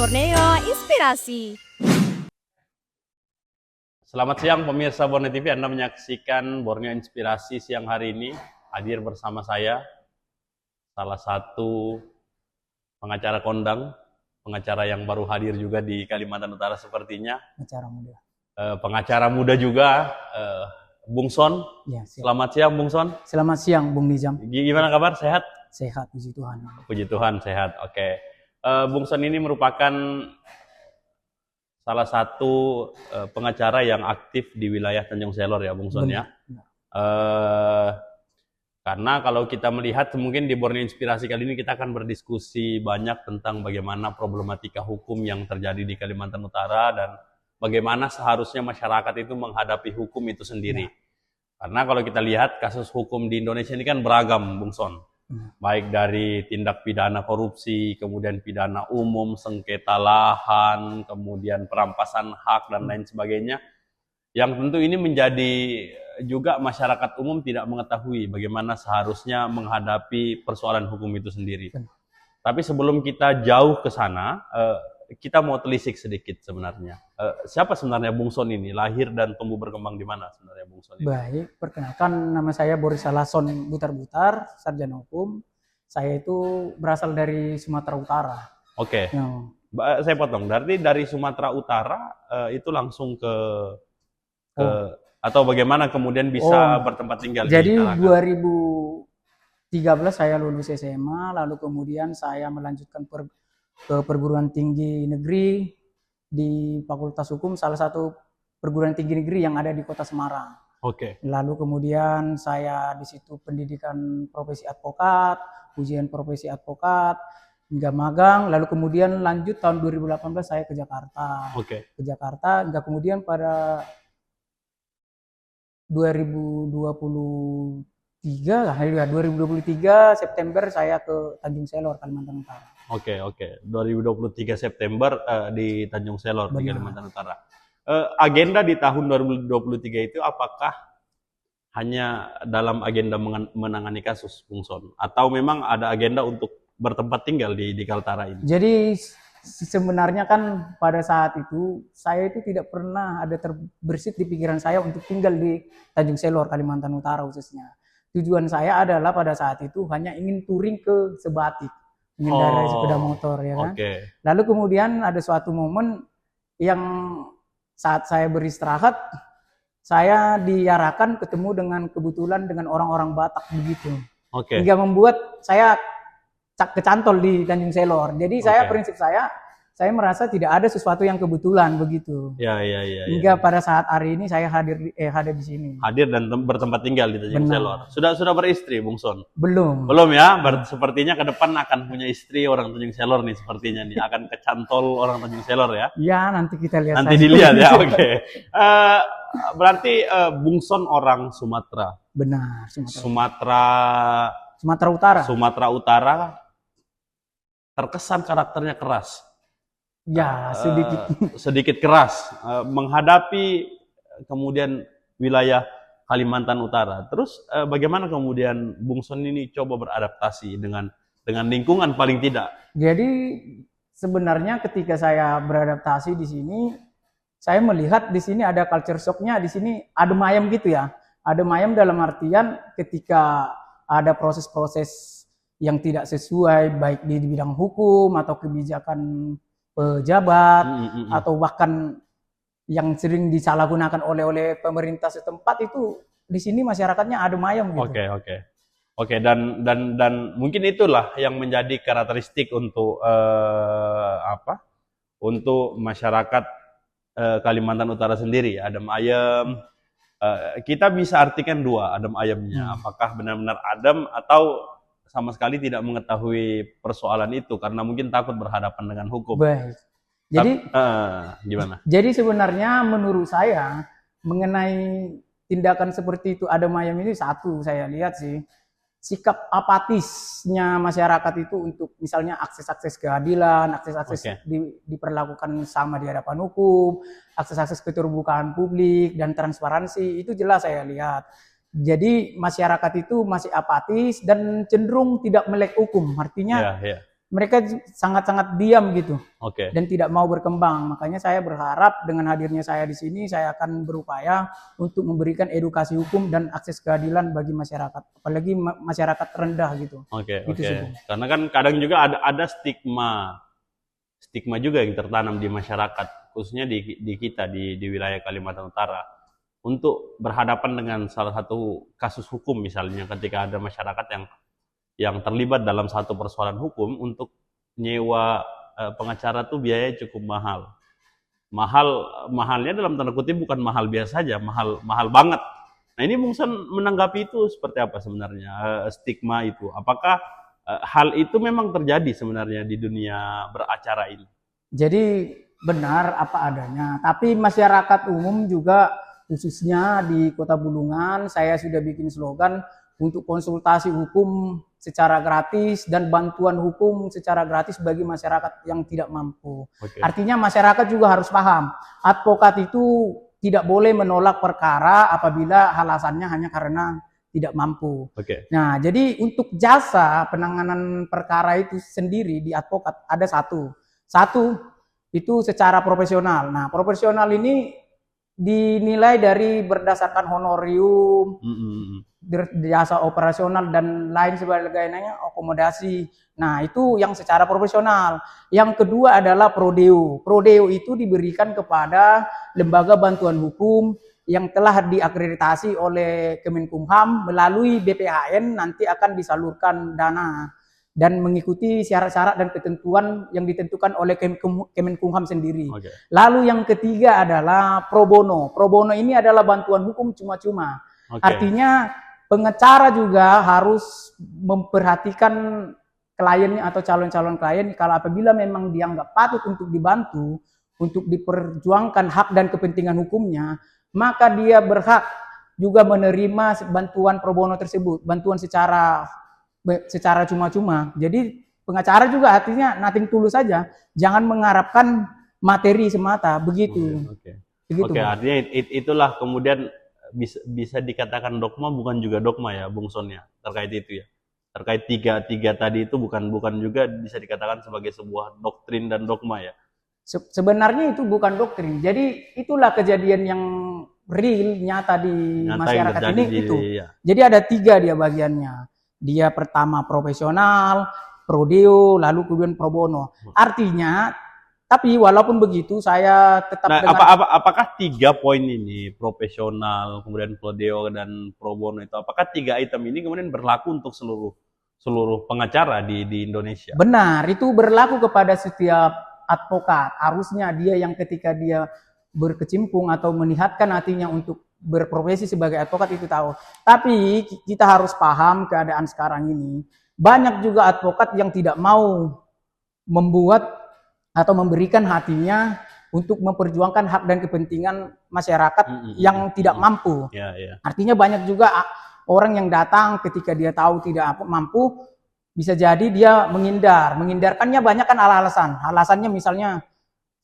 Borneo Inspirasi. Selamat siang pemirsa Borneo TV, Anda menyaksikan Borneo Inspirasi siang hari ini. Hadir bersama saya, salah satu pengacara kondang, pengacara yang baru hadir juga di Kalimantan Utara sepertinya. Pengacara muda juga, Bung Son. Ya, selamat siang Bung Son. Selamat siang Bung Nizam. Gimana kabar? Sehat? Sehat, puji Tuhan. Puji Tuhan, sehat. Oke. Bung Son ini merupakan salah satu pengacara yang aktif di wilayah Tanjung Selor ya Bung Son ya. Karena kalau kita melihat mungkin di Borneo Inspirasi kali ini kita akan berdiskusi banyak tentang bagaimana problematika hukum yang terjadi di Kalimantan Utara dan bagaimana seharusnya masyarakat itu menghadapi hukum itu sendiri. Karena kalau kita lihat kasus hukum di Indonesia ini kan beragam Bung Son. Baik dari tindak pidana korupsi, kemudian pidana umum, sengketa lahan, kemudian perampasan hak dan lain sebagainya. Yang tentu ini menjadi juga masyarakat umum tidak mengetahui bagaimana seharusnya menghadapi persoalan hukum itu sendiri. Tapi sebelum kita jauh ke sana, kita mau telisik sedikit sebenarnya. Siapa sebenarnya Bung Son ini? Lahir dan tumbuh berkembang di mana sebenarnya Bung Son ini? Baik, perkenalkan nama saya Boris Alason Butar-Butar, sarjana hukum. Saya itu berasal dari Sumatera Utara. Oke. Saya potong. Berarti dari Sumatera Utara itu langsung ke atau bagaimana kemudian bisa bertempat tinggal? Jadi 2013 saya lulus SMA, lalu kemudian saya melanjutkan ke perguruan tinggi negeri di Fakultas Hukum, salah satu perguruan tinggi negeri yang ada di Kota Semarang. Oke. Lalu kemudian saya di situ pendidikan profesi advokat, ujian profesi advokat, hingga magang, lalu kemudian lanjut tahun 2018 saya ke Jakarta. Oke. Ke Jakarta, hingga kemudian pada 2023 September saya ke Tanjung Selor, Kalimantan Utara. Oke. 2023 September di Tanjung Selor, di Kalimantan Utara. Agenda di tahun 2023 itu apakah hanya dalam agenda menangani kasus Bung Son? Atau memang ada agenda untuk bertempat tinggal di Kaltara ini? Jadi sebenarnya kan pada saat itu, saya itu tidak pernah ada terbersit di pikiran saya untuk tinggal di Tanjung Selor, Kalimantan Utara khususnya. Tujuan saya adalah pada saat itu hanya ingin touring ke Sebatik. Mengendarai sepeda motor ya kan. Lalu kemudian ada suatu momen yang saat saya beristirahat, saya diarahkan ketemu dengan kebetulan dengan orang-orang Batak begitu. Hingga membuat saya kecantol di Tanjung Selor. Jadi prinsip saya merasa tidak ada sesuatu yang kebetulan begitu. Hingga pada saat hari ini saya hadir di sini. Hadir dan bertempat tinggal di Tanjung Selor. Sudah beristri Bung Son? Belum ya. Sepertinya ke depan akan punya istri orang Tanjung Selor nih sepertinya nih, akan kecantol orang Tanjung Selor ya. Ya, nanti kita lihat. Nanti dilihat ya. Berarti Bung Son orang Sumatera. Benar, Sumatera Utara. Sumatera Utara terkesan karakternya keras. Ya, sedikit keras menghadapi kemudian wilayah Kalimantan Utara. Terus bagaimana kemudian Bung Son ini coba beradaptasi dengan lingkungan paling tidak? Jadi sebenarnya ketika saya beradaptasi di sini, saya melihat di sini ada culture shock-nya, di sini adem ayem gitu ya. Adem ayem dalam artian ketika ada proses-proses yang tidak sesuai baik di bidang hukum atau kebijakan pejabat atau bahkan yang sering disalahgunakan oleh pemerintah setempat, itu di sini masyarakatnya adem ayem gitu. Oke, dan mungkin itulah yang menjadi karakteristik untuk untuk masyarakat Kalimantan Utara sendiri, adem ayem. Kita bisa artikan dua adem ayemnya, apakah benar-benar adem atau sama sekali tidak mengetahui persoalan itu karena mungkin takut berhadapan dengan hukum. Baik. Jadi gimana? Jadi sebenarnya menurut saya mengenai tindakan seperti itu adem ayem ini, satu saya lihat sih sikap apatisnya masyarakat itu untuk misalnya akses keadilan, akses diperlakukan sama di hadapan hukum, akses keterbukaan publik dan transparansi, itu jelas saya lihat. Jadi masyarakat itu masih apatis dan cenderung tidak melek hukum. Artinya mereka sangat-sangat diam gitu Oke. dan tidak mau berkembang. Makanya saya berharap dengan hadirnya saya di sini, saya akan berupaya untuk memberikan edukasi hukum dan akses keadilan bagi masyarakat, apalagi masyarakat rendah gitu. Oke, Gitu oke. sih, Bung. Karena kan kadang juga ada stigma juga yang tertanam di masyarakat, khususnya di kita di wilayah Kalimantan Utara, untuk berhadapan dengan salah satu kasus hukum misalnya, ketika ada masyarakat yang terlibat dalam satu persoalan hukum, untuk nyewa pengacara tuh biayanya cukup mahal. Mahalnya dalam tanda kutip bukan mahal biasa saja, mahal banget. Nah, ini Bung Son menanggapi itu seperti apa sebenarnya, stigma itu? Apakah hal itu memang terjadi sebenarnya di dunia beracara ini? Jadi benar apa adanya. Tapi masyarakat umum juga, khususnya di Kota Bulungan, saya sudah bikin slogan untuk konsultasi hukum secara gratis dan bantuan hukum secara gratis bagi masyarakat yang tidak mampu. Oke. Artinya masyarakat juga harus paham, advokat itu tidak boleh menolak perkara apabila alasannya hanya karena tidak mampu. Oke. Nah, jadi untuk jasa penanganan perkara itu sendiri di advokat ada satu itu secara profesional. Nah, profesional ini dinilai dari berdasarkan honorium, jasa operasional dan lain sebagainya, akomodasi. Nah, itu yang secara profesional. Yang kedua adalah prodeo. Prodeo itu diberikan kepada lembaga bantuan hukum yang telah diakreditasi oleh Kemenkumham melalui BPHN, nanti akan disalurkan dana dan mengikuti syarat-syarat dan ketentuan yang ditentukan oleh Kemenkumham sendiri. Oke. Lalu yang ketiga adalah pro bono. Pro bono ini adalah bantuan hukum cuma-cuma. Oke. Artinya pengacara juga harus memperhatikan kliennya atau calon-calon klien, kalau apabila memang dianggap patut untuk dibantu, untuk diperjuangkan hak dan kepentingan hukumnya, maka dia berhak juga menerima bantuan pro bono tersebut, bantuan secara cuma-cuma. Jadi pengacara juga artinya nothing tulus saja, jangan mengharapkan materi semata, begitu. Oke. Begitu. Oke, artinya itulah kemudian bisa dikatakan dogma, bukan juga dogma ya, Bung Son ya, terkait itu ya. Terkait tiga tadi itu bukan juga bisa dikatakan sebagai sebuah doktrin dan dogma ya. Sebenarnya itu bukan doktrin. Jadi itulah kejadian yang real, nyata di masyarakat ini itu. Ya. Jadi ada 3 dia bagiannya. Dia pertama profesional, prodeo, lalu kemudian pro bono. Artinya, tapi walaupun begitu saya tetap apakah 3 poin ini, profesional, kemudian prodeo dan pro bono itu, apakah 3 item ini kemudian berlaku untuk seluruh pengacara di Indonesia? Benar, itu berlaku kepada setiap advokat. Harusnya dia yang ketika dia berkecimpung atau menihatkan hatinya untuk berprofesi sebagai advokat itu tahu. Tapi kita harus paham keadaan sekarang ini. Banyak juga advokat yang tidak mau membuat atau memberikan hatinya untuk memperjuangkan hak dan kepentingan masyarakat yang tidak mampu. Artinya banyak juga orang yang datang ketika dia tahu tidak mampu, bisa jadi dia mengindarkannya banyak kan alasan. Alasannya misalnya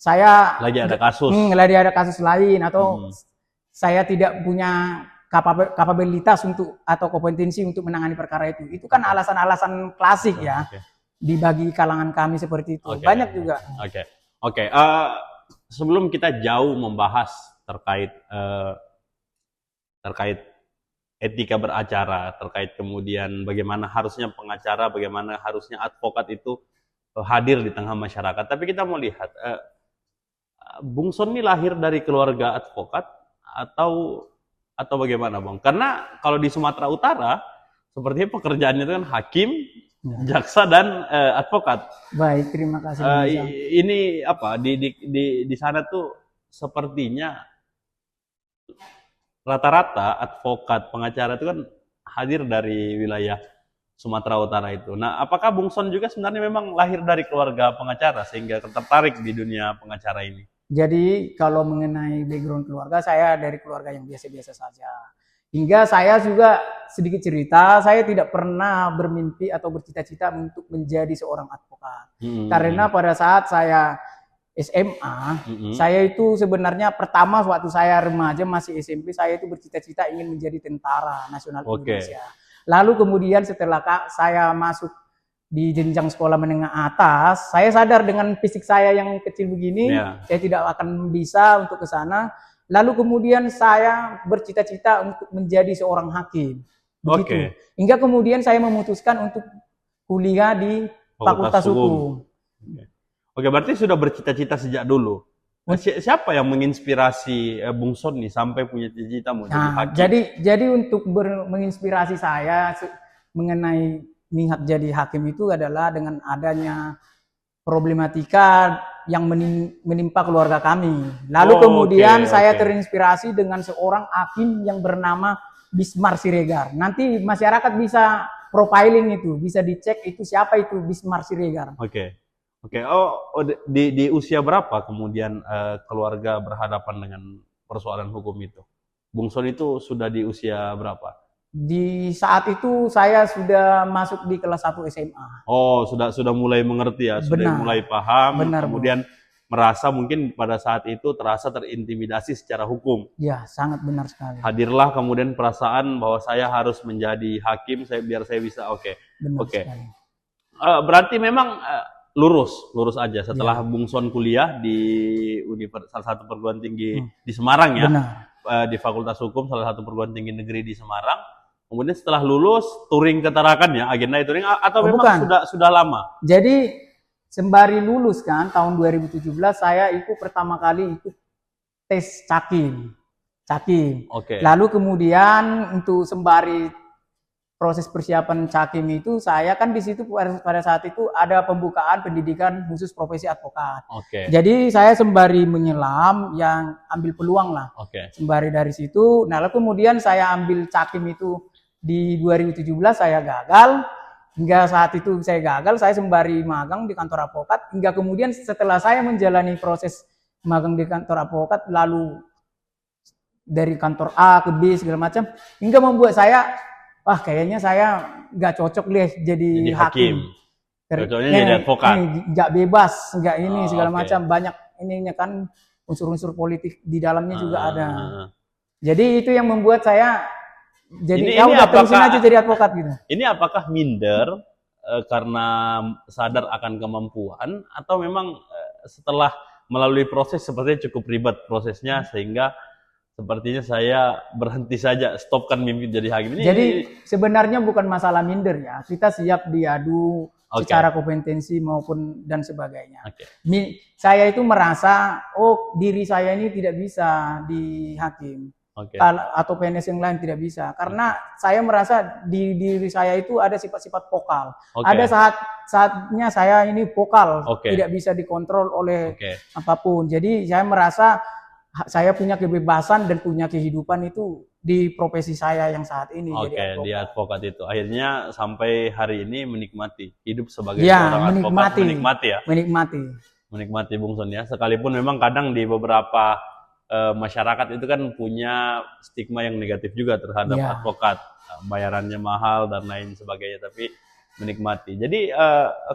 saya lagi ada kasus lain, atau saya tidak punya kapabilitas untuk atau kompetensi untuk menangani perkara itu. Itu kan alasan-alasan klasik ya. Dibagi kalangan kami seperti itu. Banyak juga. Oke. Sebelum kita jauh membahas terkait etika beracara, terkait kemudian bagaimana harusnya pengacara, bagaimana harusnya advokat itu hadir di tengah masyarakat. Tapi kita mau lihat, Bung Son ini lahir dari keluarga advokat atau bagaimana, Bang? Karena kalau di Sumatera Utara, sepertinya pekerjaannya itu kan hakim, jaksa dan advokat. Baik, terima kasih. Ini apa di sana tuh sepertinya rata-rata advokat, pengacara itu kan hadir dari wilayah Sumatera Utara itu. Nah, apakah Bung Son juga sebenarnya memang lahir dari keluarga pengacara sehingga tertarik di dunia pengacara ini? Jadi kalau mengenai background keluarga, saya dari keluarga yang biasa-biasa saja. Hingga saya juga sedikit cerita, saya tidak pernah bermimpi atau bercita-cita untuk menjadi seorang advokat. Karena pada saat saya SMA, saya itu sebenarnya pertama waktu saya remaja masih SMP, saya itu bercita-cita ingin menjadi tentara nasional Indonesia. Lalu kemudian setelah saya masuk di jenjang sekolah menengah atas, saya sadar dengan fisik saya yang kecil begini, saya tidak akan bisa untuk ke sana. Lalu kemudian saya bercita-cita untuk menjadi seorang hakim. Begitu. Hingga kemudian saya memutuskan untuk kuliah di Fakultas Hukum. Oke, berarti sudah bercita-cita sejak dulu. Siapa yang menginspirasi Bung Son nih sampai punya cita-cita mau jadi hakim? Jadi untuk menginspirasi saya mengenai niat jadi hakim itu adalah dengan adanya problematika yang menimpa keluarga kami. Lalu kemudian saya terinspirasi dengan seorang hakim yang bernama Bismar Siregar. Nanti masyarakat bisa profiling itu, bisa dicek itu siapa itu Bismar Siregar. Oke. Oh, di usia berapa kemudian keluarga berhadapan dengan persoalan hukum itu? Bung Son itu sudah di usia berapa? Di saat itu saya sudah masuk di kelas 1 SMA. Oh, sudah mulai mengerti ya, sudah mulai paham, kemudian merasa mungkin pada saat itu terasa terintimidasi secara hukum. Ya, sangat benar sekali. Hadirlah kemudian perasaan bahwa saya harus menjadi hakim, biar saya bisa. Oke. Berarti memang lurus aja setelah Bung Son kuliah di salah satu perguruan tinggi di Semarang ya. Di Fakultas Hukum salah satu perguruan tinggi negeri di Semarang. Kemudian setelah lulus touring ke Tarakan ya, agenda touring atau memang sudah lama? Jadi sembari lulus kan tahun 2017 saya ikut pertama kali ikut tes Cakim. Lalu kemudian untuk sembari proses persiapan Cakim itu saya kan di situ pada saat itu ada pembukaan pendidikan khusus profesi advokat. Jadi saya sembari menyelam yang ambil peluang lah. Sembari dari situ, nah lalu kemudian saya ambil Cakim itu di 2017 saya gagal. Hingga saat itu saya gagal, saya sembari magang di kantor advokat. Hingga kemudian setelah saya menjalani proses magang di kantor advokat, lalu dari kantor A ke B segala macam, hingga membuat saya, wah kayaknya saya nggak cocok deh jadi hakim. Cocoknya jadi advokat. Nggak bebas, nggak ini segala macam. Banyak ininya kan unsur-unsur politik di dalamnya juga ada. Jadi itu yang membuat saya jadi udah terusin aja jadi advokat gitu. Ini apakah minder karena sadar akan kemampuan atau memang setelah melalui proses sepertinya cukup ribet prosesnya sehingga sepertinya saya berhenti saja, stopkan mimpi jadi hakim ini. Jadi sebenarnya bukan masalah minder ya, kita siap diadu secara kompetensi maupun dan sebagainya. Saya itu merasa, diri saya ini tidak bisa di hakim. Atau PNS yang lain tidak bisa, karena saya merasa di diri saya itu ada sifat-sifat vokal. Ada saatnya saya ini vokal, tidak bisa dikontrol oleh apapun. Jadi saya merasa saya punya kebebasan dan punya kehidupan itu di profesi saya yang saat ini. Di advokat itu akhirnya sampai hari ini menikmati hidup sebagai seorang advokat, menikmati Bung Son ya. Sekalipun memang kadang di beberapa masyarakat itu kan punya stigma yang negatif juga terhadap advokat, bayarannya mahal dan lain sebagainya, tapi menikmati. Jadi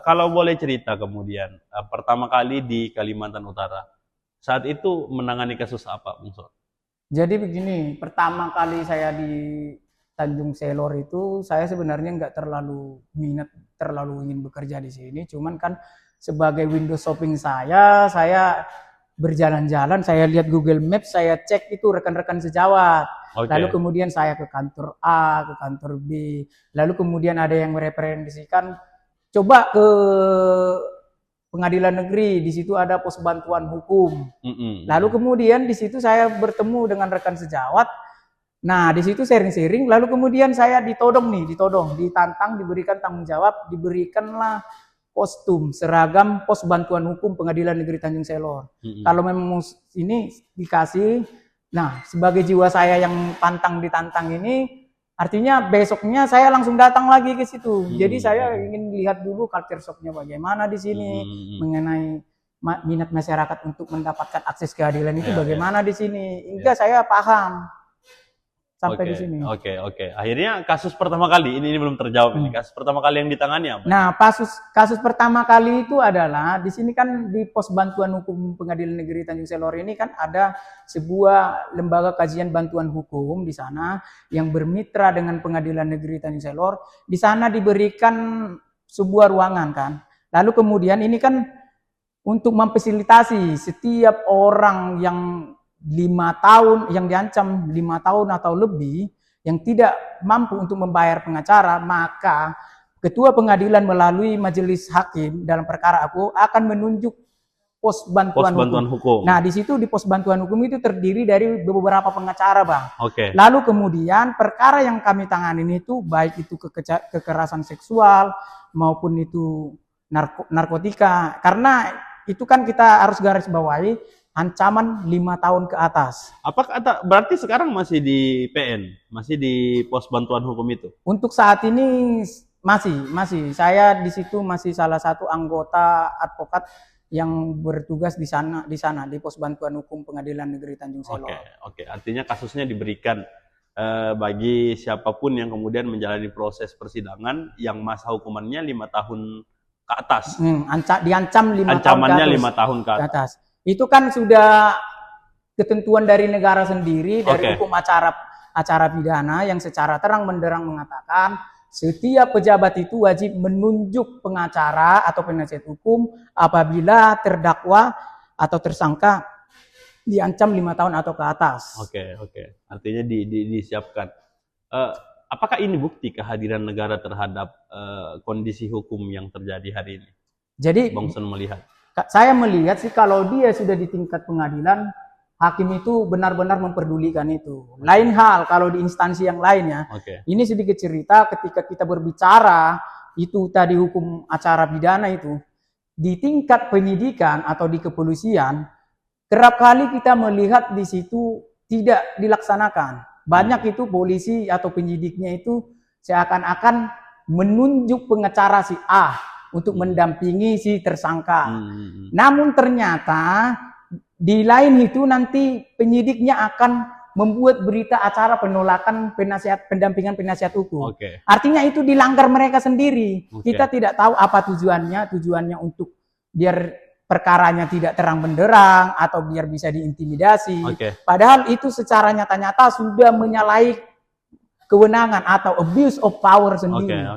kalau boleh cerita kemudian pertama kali di Kalimantan Utara, saat itu menangani kasus apa, Bung Son? Jadi begini, pertama kali saya di Tanjung Selor itu saya sebenarnya nggak terlalu minat, terlalu ingin bekerja di sini, cuman kan sebagai window shopping saya berjalan-jalan, saya lihat Google Maps, saya cek itu rekan-rekan sejawat. Lalu kemudian saya ke kantor A, ke kantor B. Lalu kemudian ada yang mereferensikan, coba ke pengadilan negeri, di situ ada pos bantuan hukum. Lalu kemudian di situ saya bertemu dengan rekan sejawat. Nah, di situ sharing-sharing, lalu kemudian saya ditodong, ditantang, diberikan tanggung jawab, diberikanlah kostum, seragam pos bantuan hukum Pengadilan Negeri Tanjung Selor. Kalau memang ini dikasih, nah sebagai jiwa saya yang pantang ditantang ini, artinya besoknya saya langsung datang lagi ke situ. Jadi saya ingin lihat dulu culture shocknya bagaimana di sini, mengenai minat masyarakat untuk mendapatkan akses keadilan itu bagaimana di sini. Hingga saya paham sampai di sini. Akhirnya kasus pertama kali ini belum terjawab ini. Kasus pertama kali yang ditangani apa? Nah, kasus pertama kali itu adalah di sini kan di pos bantuan hukum Pengadilan Negeri Tanjung Selor ini kan ada sebuah lembaga kajian bantuan hukum di sana yang bermitra dengan Pengadilan Negeri Tanjung Selor. Di sana diberikan sebuah ruangan kan. Lalu kemudian ini kan untuk memfasilitasi setiap orang yang 5 tahun, yang diancam 5 tahun atau lebih, yang tidak mampu untuk membayar pengacara, maka ketua pengadilan melalui majelis hakim dalam perkara aku akan menunjuk pos bantuan hukum. Nah, di situ di pos bantuan hukum itu terdiri dari beberapa pengacara, Bang. Oke. Lalu kemudian perkara yang kami tangani itu baik itu kekerasan seksual maupun itu narkotika. Karena itu kan kita harus garis bawahi ancaman 5 tahun ke atas. Apakah berarti sekarang masih di PN, masih di pos bantuan hukum itu? Untuk saat ini masih. Saya di situ masih salah satu anggota advokat yang bertugas di sana di pos bantuan hukum Pengadilan Negeri Tanjung Selor. Oke. Artinya kasusnya diberikan bagi siapapun yang kemudian menjalani proses persidangan yang masa hukumannya 5 tahun ke atas. Diancam 5 Ancamannya 5 tahun ke atas. Itu kan sudah ketentuan dari negara sendiri, dari hukum acara pidana yang secara terang benderang mengatakan setiap pejabat itu wajib menunjuk pengacara atau penasihat hukum apabila terdakwa atau tersangka diancam 5 tahun atau ke atas. Oke. Artinya disiapkan. Apakah ini bukti kehadiran negara terhadap kondisi hukum yang terjadi hari ini? Jadi, Bang Son melihat. Saya melihat sih kalau dia sudah di tingkat pengadilan, hakim itu benar-benar memperdulikan itu. Lain hal kalau di instansi yang lainnya. Ini sedikit cerita ketika kita berbicara itu tadi hukum acara pidana itu di tingkat penyidikan atau di kepolisian, kerap kali kita melihat di situ tidak dilaksanakan. Banyak itu polisi atau penyidiknya itu seakan-akan menunjuk pengacara si A untuk mendampingi si tersangka. Namun ternyata di lain itu nanti penyidiknya akan membuat berita acara penolakan pendampingan penasihat hukum. Artinya itu dilanggar mereka sendiri. Kita tidak tahu apa tujuannya untuk biar perkaranya tidak terang benderang atau biar bisa diintimidasi. Padahal itu secara nyata-nyata sudah menyalahi kewenangan atau abuse of power sendiri.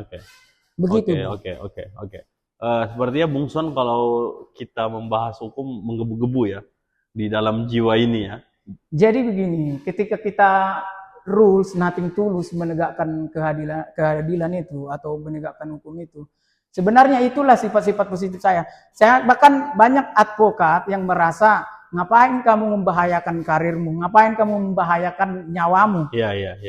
Begitu. Oke. Sepertinya Bung Son kalau kita membahas hukum menggebu-gebu ya di dalam jiwa ini ya. Jadi begini, ketika kita rules nothing tulus menegakkan keadilan itu atau menegakkan hukum itu, sebenarnya itulah sifat-sifat positif saya. Saya bahkan banyak advokat yang merasa ngapain kamu membahayakan karirmu, ngapain kamu membahayakan nyawamu,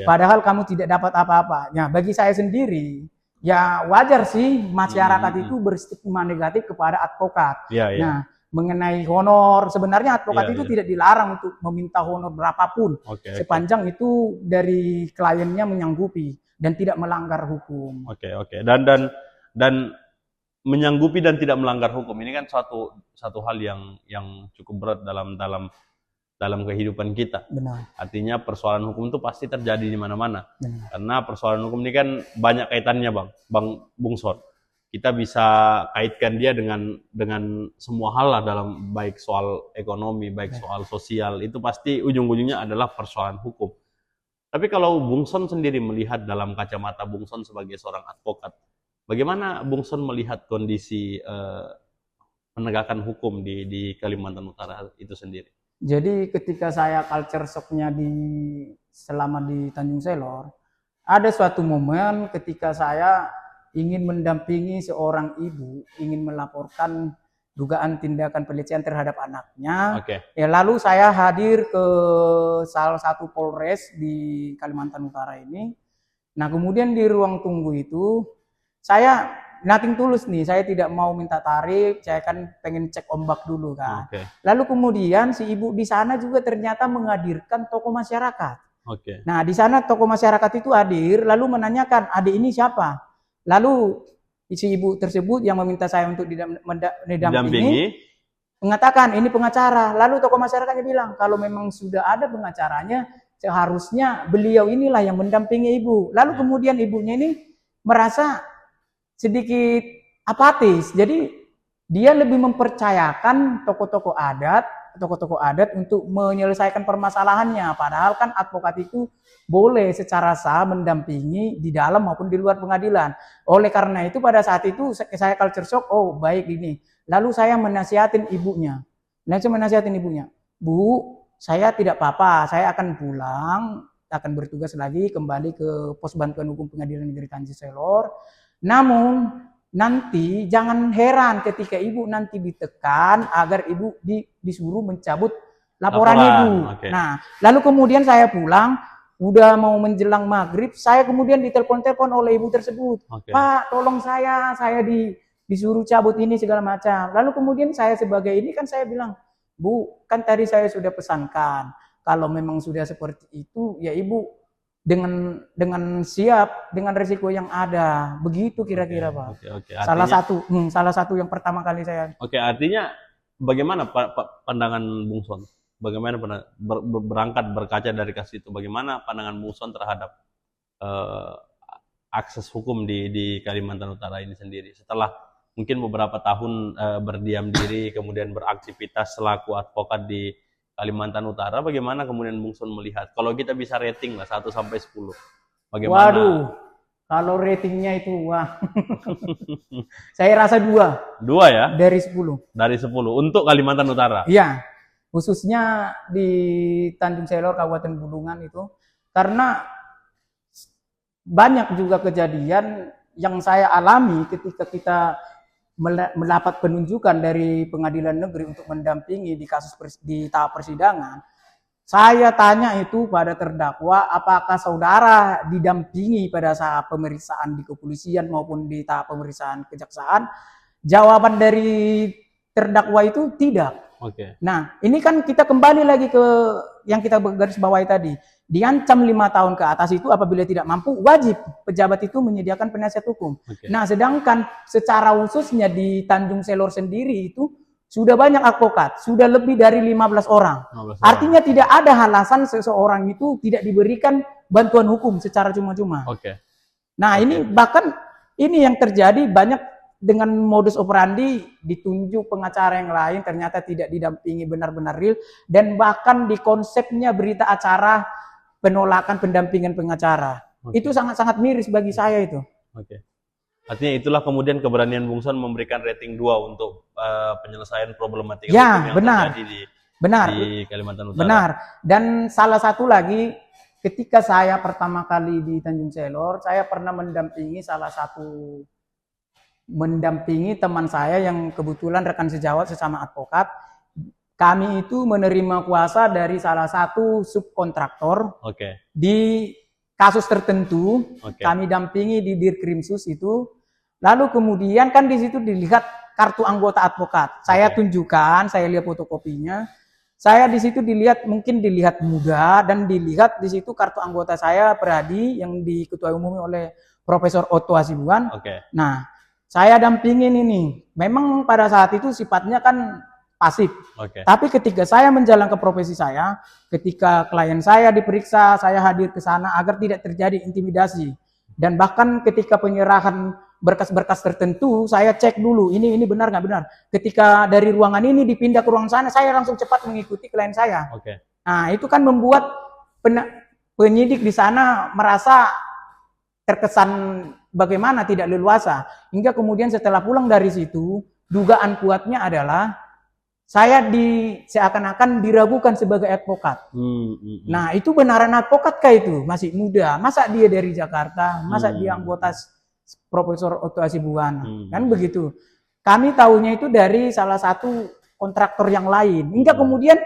padahal kamu tidak dapat apa-apa. Ya, bagi saya sendiri, ya wajar sih masyarakat itu berstigma negatif kepada advokat. Nah, mengenai honor, sebenarnya advokat itu tidak dilarang untuk meminta honor berapapun, sepanjang itu dari kliennya menyanggupi dan tidak melanggar hukum. Dan menyanggupi dan tidak melanggar hukum ini kan satu hal yang cukup berat dalam kehidupan kita. Benar. Artinya persoalan hukum itu pasti terjadi di mana-mana. Karena persoalan hukum ini kan banyak kaitannya, Bung Son. Kita bisa kaitkan dia dengan semua hal lah dalam baik soal ekonomi, baik soal sosial, itu pasti ujung-ujungnya adalah persoalan hukum. Tapi kalau Bung Son sendiri melihat dalam kacamata Bung Son sebagai seorang advokat, bagaimana Bung Son melihat kondisi penegakan hukum di Kalimantan Utara itu sendiri? Jadi ketika saya culture shock-nya selama di Tanjung Selor, ada suatu momen ketika saya ingin mendampingi seorang ibu, ingin melaporkan dugaan tindakan pelecehan terhadap anaknya. Ya, lalu saya hadir ke salah satu Polres di Kalimantan Utara ini. Nah, kemudian di ruang tunggu itu, saya nothing tulus nih, saya tidak mau minta tarif, saya kan pengen cek ombak dulu kan. Lalu kemudian si ibu di sana juga ternyata menghadirkan tokoh masyarakat. Nah, di sana tokoh masyarakat itu hadir, lalu menanyakan, adik ini siapa? Lalu si ibu tersebut yang meminta saya untuk didampingi mengatakan ini pengacara. Lalu tokoh masyarakatnya bilang kalau memang sudah ada pengacaranya seharusnya beliau inilah yang mendampingi ibu. Lalu kemudian ibunya ini merasa sedikit apatis. Jadi dia lebih mempercayakan tokoh-tokoh adat tokoh-tokoh adat untuk menyelesaikan permasalahannya. Padahal kan advokat itu boleh secara sah mendampingi di dalam maupun di luar pengadilan. Oleh karena itu pada saat itu saya culture shock, oh baik ini. Lalu saya menasihatin ibunya. Bu, saya tidak apa-apa, saya akan pulang, akan bertugas lagi kembali ke pos bantuan hukum pengadilan negeri Tanjung Selor. Namun nanti jangan heran ketika ibu nanti ditekan agar ibu disuruh mencabut laporan ibu. Okay. Nah, lalu kemudian saya pulang, udah mau menjelang maghrib, saya kemudian ditelepon-telepon oleh ibu tersebut. Okay. Pak, tolong saya disuruh cabut ini segala macam. Lalu kemudian saya sebagai ini kan saya bilang, Bu, kan tadi saya sudah pesankan, kalau memang sudah seperti itu, ya ibu dengan siap dengan resiko yang ada. Begitu kira-kira, Pak. Okay. Salah satu yang pertama kali saya. Oke, artinya bagaimana pandangan Bung Son? Bagaimana berangkat berkaca dari kasus itu? Bagaimana pandangan Bung Son terhadap akses hukum di Kalimantan Utara ini sendiri? Setelah mungkin beberapa tahun berdiam diri, kemudian beraktivitas selaku advokat di Kalimantan Utara, bagaimana kemudian Bung Son melihat? Kalau kita bisa rating lah 1 sampai 10. Bagaimana? Waduh, kalau ratingnya itu wah. Saya rasa 2. 2 ya? Dari 10. Dari 10 untuk Kalimantan Utara. Iya. Khususnya di Tanjung Selor Kabupaten Bulungan itu, karena banyak juga kejadian yang saya alami ketika kita mendapat penunjukan dari pengadilan negeri untuk mendampingi di kasus di tahap persidangan. Saya tanya itu pada terdakwa, apakah saudara didampingi pada saat pemeriksaan di kepolisian maupun di tahap pemeriksaan kejaksaan? Jawaban dari terdakwa itu tidak. Oke. Nah, ini kan kita kembali lagi ke yang kita garis bawahi tadi. Diancam 5 tahun ke atas itu apabila tidak mampu, wajib pejabat itu menyediakan penasihat hukum. Oke. Nah, sedangkan secara khususnya di Tanjung Selor sendiri itu sudah banyak advokat, sudah lebih dari 15 orang. 15 orang. Artinya tidak ada alasan seseorang itu tidak diberikan bantuan hukum secara cuma-cuma. Oke. Nah, ini bahkan ini yang terjadi banyak dengan modus operandi ditunjuk pengacara yang lain ternyata tidak didampingi benar-benar real, dan bahkan di konsepnya berita acara penolakan pendampingan pengacara. Oke. Itu sangat-sangat miris bagi saya itu. Oke. Artinya itulah kemudian keberanian Bung Son memberikan rating 2 untuk penyelesaian problematika Ya, hukum yang benar. terjadi Benar. di Kalimantan Utara. Benar. Dan salah satu lagi, ketika saya pertama kali di Tanjung Selor, saya pernah mendampingi teman saya yang kebetulan rekan sejawat sesama advokat. Kami itu menerima kuasa dari salah satu subkontraktor Oke. di kasus tertentu. Oke. Kami dampingi di Dirkrimsus itu. Lalu kemudian kan di situ dilihat kartu anggota advokat. Saya Oke. tunjukkan, saya lihat fotokopinya. Saya di situ mungkin dilihat muda, dan dilihat di situ kartu anggota saya Pradi yang diketuai umum oleh Profesor Otto Hasibuan. Oke. Nah, saya dampingin ini. Memang pada saat itu sifatnya kan pasif. Oke. Tapi ketika saya menjalankan profesi saya, ketika klien saya diperiksa, saya hadir ke sana agar tidak terjadi intimidasi. Dan bahkan ketika penyerahan berkas-berkas tertentu, saya cek dulu, ini benar nggak benar. Ketika dari ruangan ini dipindah ke ruangan sana, saya langsung cepat mengikuti klien saya. Oke. Nah, itu kan membuat penyidik di sana merasa terkesan bagaimana tidak leluasa. Hingga kemudian setelah pulang dari situ, dugaan kuatnya adalah saya seakan-akan diragukan sebagai advokat. Nah, itu benaran advokat kah itu? Masih muda. Masa dia dari Jakarta? Masa dia anggota Profesor Otto Hasibuan? Kan begitu. Kami tahunya itu dari salah satu kontraktor yang lain. Hingga kemudian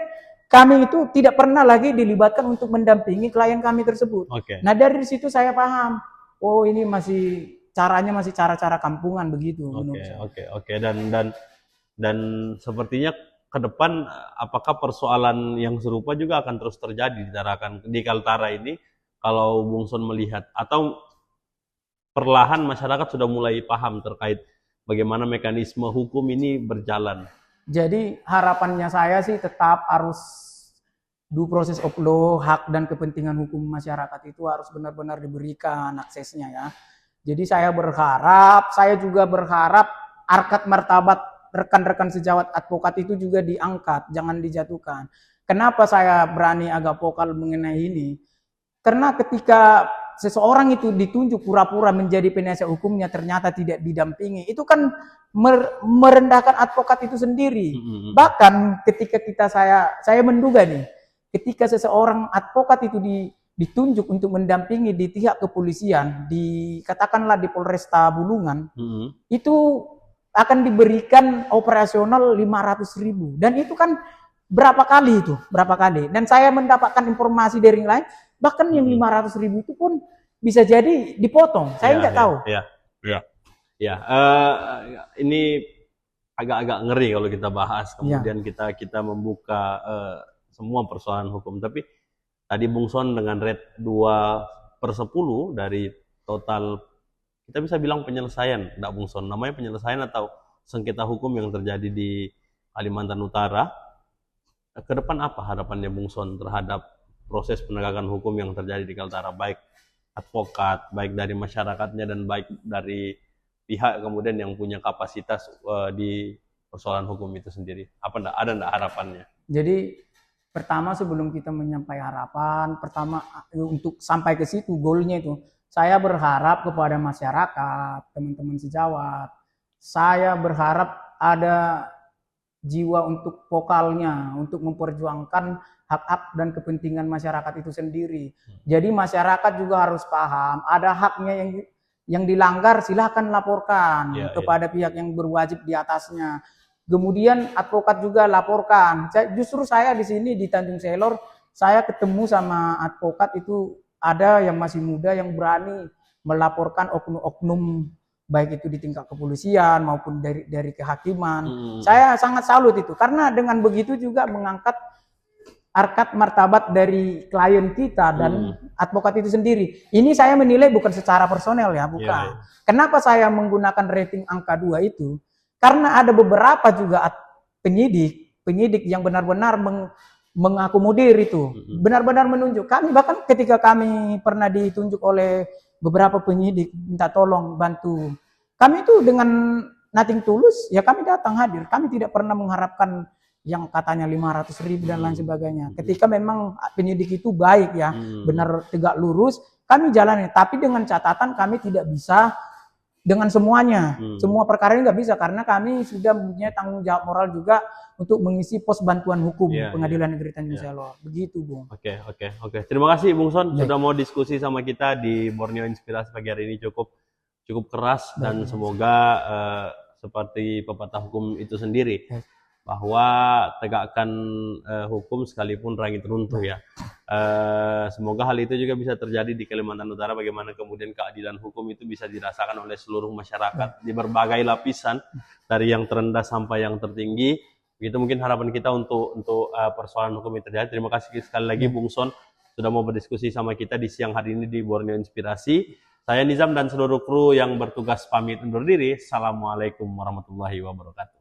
kami itu tidak pernah lagi dilibatkan untuk mendampingi klien kami tersebut. Oke. Nah, dari situ saya paham. Oh, ini caranya masih cara-cara kampungan begitu. Oke. Dan sepertinya ke depan apakah persoalan yang serupa juga akan terus terjadi di Kaltara ini kalau Bung Son melihat, atau perlahan masyarakat sudah mulai paham terkait bagaimana mekanisme hukum ini berjalan? Jadi harapannya saya sih tetap harus due process of law, hak dan kepentingan hukum masyarakat itu harus benar-benar diberikan aksesnya ya. Jadi saya juga berharap harkat martabat rekan-rekan sejawat advokat itu juga diangkat, jangan dijatuhkan. Kenapa saya berani agak vokal mengenai ini? Karena ketika seseorang itu ditunjuk pura-pura menjadi penasihat hukumnya ternyata tidak didampingi, itu kan merendahkan advokat itu sendiri. Bahkan ketika saya menduga nih, ketika seseorang advokat itu ditunjuk untuk mendampingi di pihak kepolisian, katakanlah di Polresta Bulungan, itu akan diberikan operasional 500.000. Dan itu kan berapa kali. Dan saya mendapatkan informasi dari yang lain, bahkan yang 500.000 itu pun bisa jadi dipotong. Saya nggak tahu. Ini agak-agak ngeri kalau kita bahas. Kemudian kita membuka semua persoalan hukum. Tapi tadi Bung Son dengan rate 2/10 dari total, kita bisa bilang penyelesaian, enggak Bung Son? Namanya penyelesaian atau sengketa hukum yang terjadi di Kalimantan Utara. Ke depan apa harapannya Bung Son terhadap proses penegakan hukum yang terjadi di Kaltara, baik advokat, baik dari masyarakatnya, dan baik dari pihak kemudian yang punya kapasitas di persoalan hukum itu sendiri? Ada enggak harapannya? Jadi pertama, sebelum kita menyampaikan harapan, pertama untuk sampai ke situ goalnya itu, saya berharap kepada masyarakat, teman-teman sejawat, saya berharap ada jiwa untuk vokalnya, untuk memperjuangkan hak-hak dan kepentingan masyarakat itu sendiri. Jadi masyarakat juga harus paham, ada haknya yang dilanggar, silahkan laporkan kepada pihak yang berwajib di atasnya. Kemudian advokat juga laporkan. Justru saya di sini di Tanjung Selor, saya ketemu sama advokat itu ada yang masih muda yang berani melaporkan oknum-oknum, baik itu di tingkat kepolisian maupun dari kehakiman. Saya sangat salut itu, karena dengan begitu juga mengangkat harkat martabat dari klien kita dan advokat itu sendiri. Ini saya menilai bukan secara personel ya, bukan. Kenapa saya menggunakan rating angka 2 itu? Karena ada beberapa juga penyidik yang benar-benar mengakomodir itu, benar-benar menunjuk. Kami bahkan ketika kami pernah ditunjuk oleh beberapa penyidik minta tolong bantu, kami itu dengan nothing tulus ya kami datang hadir. Kami tidak pernah mengharapkan yang katanya 500.000 dan lain sebagainya. Ketika memang penyidik itu baik ya, benar tegak lurus, kami jalani. Tapi dengan catatan kami tidak bisa dengan semuanya. Semua perkara ini nggak bisa, karena kami sudah mempunyai tanggung jawab moral juga untuk mengisi pos bantuan hukum Pengadilan Negeri Tanjung Selor. Begitu, Bung. Oke. Terima kasih Bung Son sudah mau diskusi sama kita di Borneo Inspirasi pagi hari ini, cukup keras dan semoga seperti pepatah hukum itu sendiri, bahwa tegakkan hukum sekalipun langit runtuh ya. Semoga hal itu juga bisa terjadi di Kalimantan Utara, bagaimana kemudian keadilan hukum itu bisa dirasakan oleh seluruh masyarakat di berbagai lapisan, dari yang terendah sampai yang tertinggi. Begitu mungkin harapan kita untuk persoalan hukum yang terjadi. Terima kasih sekali lagi Bung Son sudah mau berdiskusi sama kita di siang hari ini di Borneo Inspirasi. Saya Nizam dan seluruh kru yang bertugas pamit undur diri. Assalamualaikum warahmatullahi wabarakatuh.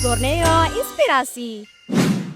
Borneo Inspirasi.